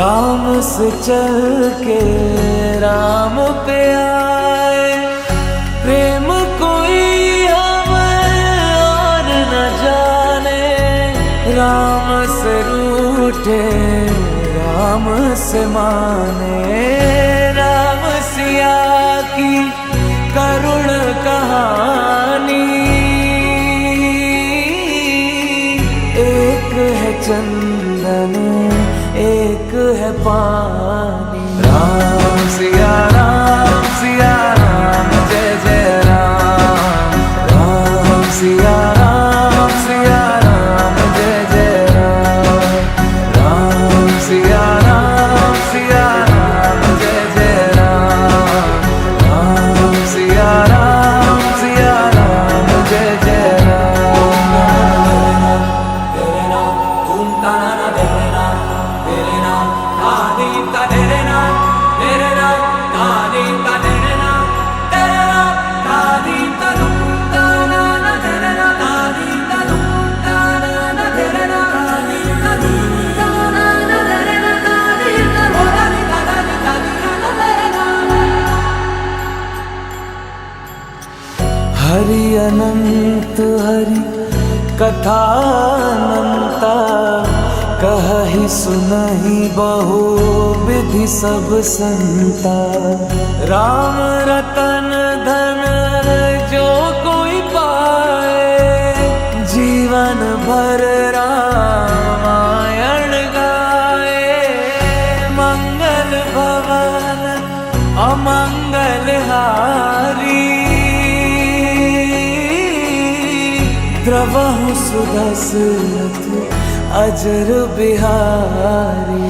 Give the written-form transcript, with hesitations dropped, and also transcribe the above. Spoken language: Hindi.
राम से चल के राम पे आए, प्रेम कोई हमें और न जाने। राम से रूठे राम से माने, राम सिया की करुण कहानी। एक है चंदन एक है पानी। राम सिया राम जय जय राम। राम सिया राम जय जय राम। राम सिया राम जय जय राम। राम सिया राम जय जय राम। तेरे नाम तुम ताना तेरे नाम, तेरे नाम आदि का तेरे नाम, तेरे नाम आदि का तेरे नाम, तेरे नाम आदि का तुम ताना तेरे नाम, आदि का तुम ताना तेरे नाम, आदि का तुम ताना तेरे नाम, आदि का बोलानी ताना तेरे नाम। हरि अनंत हरि कथा अनंता, कहि सुनहि बहु विधि सब संता। राम रतन धन जो कोई पाए, जीवन भर रामायण गाए। मंगल भवन अमंगल हारी, द्रवहु सुदशरथ अजर बिहारी।